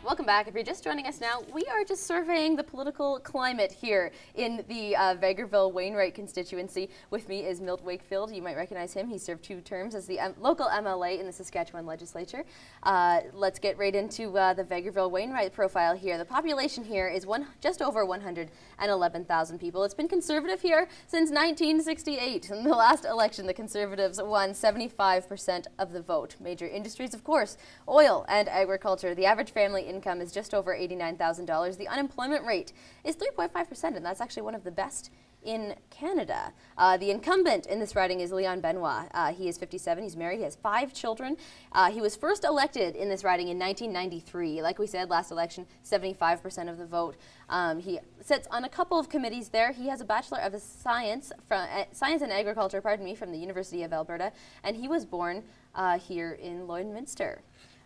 Welcome back. If you're just joining us now, we are just surveying the political climate here in the Vegreville-Wainwright constituency. With me is Milt Wakefield. You might recognize him. He served 2 terms as the local MLA in the Saskatchewan legislature. Let's get right into the Vegreville-Wainwright profile here. The population here is just over 111,000 people. It's been conservative here since 1968. In the last election, the Conservatives won 75% of the vote. Major industries, of course, oil and agriculture. The average family income is just over $89,000. The unemployment rate is 3.5%, and that's actually one of the best in Canada. The incumbent in this riding is Leon Benoit. He is 57, he's married, he has 5 children. He was first elected in this riding in 1993. Like we said, last election, 75% of the vote. He sits on a couple of committees there. He has a Bachelor of Science and Agriculture, from the University of Alberta, and he was born here in Lloydminster.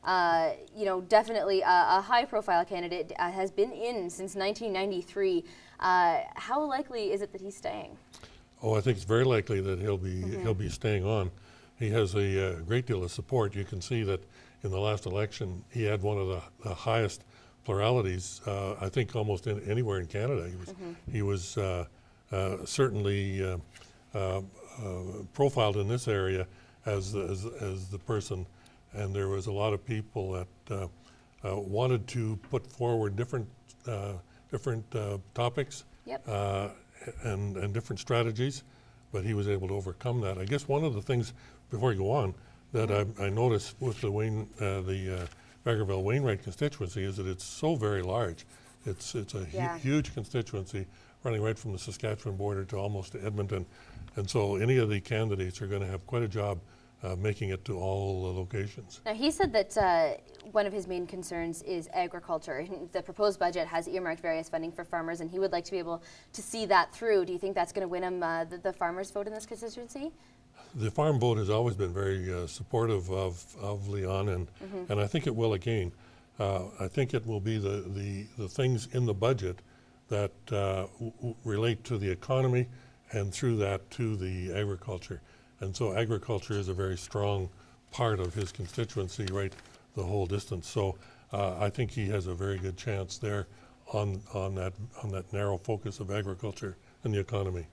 Definitely a high-profile candidate, has been in since 1993. How likely is it that he's staying? Oh, I think it's very likely that he'll be staying on. He has a great deal of support. You can see that in the last election, he had one of the highest pluralities, I think, almost anywhere in Canada. He was certainly profiled in this area as the person. And there was a lot of people that wanted to put forward different topics. Yep. And different strategies, but he was able to overcome that. I guess one of the things, before you go on, that I noticed with the Vegreville-Wainwright constituency is that it's so very large. It's a huge constituency running right from the Saskatchewan border to almost to Edmonton. And so any of the candidates are going to have quite a job making it to all locations. Now, he said that one of his main concerns is agriculture. The proposed budget has earmarked various funding for farmers, and he would like to be able to see that through. Do you think that's going to win him the farmers' vote in this constituency? The farm vote has always been very supportive of Leon, and I think it will again. I think it will be the things in the budget that relate to the economy, and through that to the agriculture. And so agriculture is a very strong part of his constituency, right, the whole distance. So I think he has a very good chance there on that narrow focus of agriculture and the economy.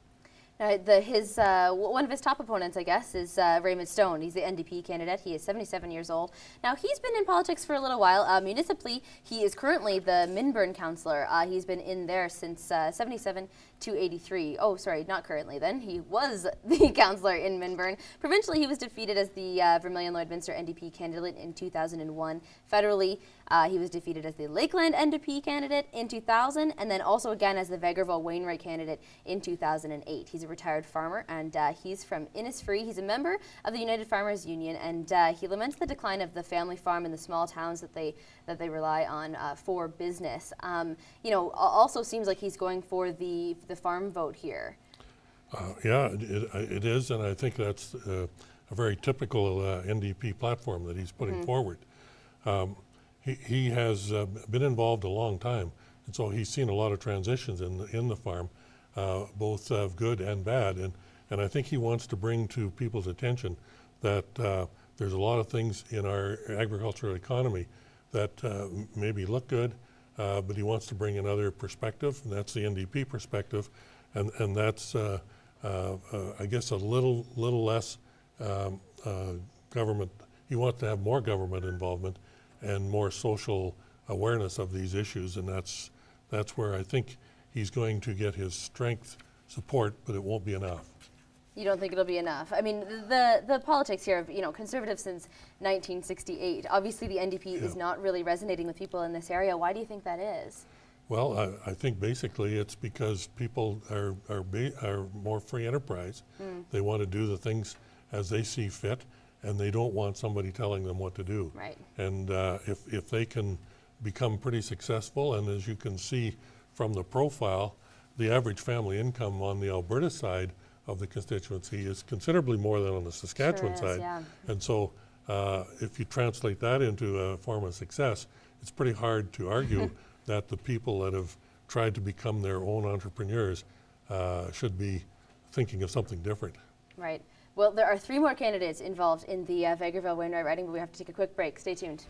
One of his top opponents, I guess, is Raymond Stone. He's the NDP candidate. He is 77 years old. Now, he's been in politics for a little while. Municipally, he is currently the Minburn councillor. He's been in there since 77 to 83. Oh, sorry, not currently then. He was the councillor in Minburn. Provincially, he was defeated as the Vermilion-Lloydminster NDP candidate in 2001. Federally, he was defeated as the Lakeland NDP candidate in 2000, and then also again as the Vegreville-Wainwright candidate in 2008. He's a retired farmer, and he's from Innisfree. He's a member of the United Farmers Union, and he laments the decline of the family farm in the small towns that they rely on for business. Also seems like he's going for the farm vote here. Yeah, it is, and I think that's a very typical NDP platform that he's putting forward. He has been involved a long time, and so he's seen a lot of transitions in the farm, both good and bad, and I think he wants to bring to people's attention that there's a lot of things in our agricultural economy that maybe look good, but he wants to bring another perspective, and that's the NDP perspective, and that's I guess a little less government. He wants to have more government involvement and more social awareness of these issues, and that's where I think he's going to get his strength support, but it won't be enough. You don't think it'll be enough? I mean, the politics here of, conservative since 1968. Obviously, the NDP is not really resonating with people in this area. Why do you think that is? Well, I think basically it's because people are more free enterprise. They want to do the things as they see fit, and they don't want somebody telling them what to do. Right. And if they can become pretty successful, and as you can see from the profile, the average family income on the Alberta side of the constituency is considerably more than on the Saskatchewan side. Yeah. And so if you translate that into a form of success, it's pretty hard to argue that the people that have tried to become their own entrepreneurs should be thinking of something different. Right. Well, there are 3 more candidates involved in the Vegreville-Wainwright riding, but we have to take a quick break. Stay tuned.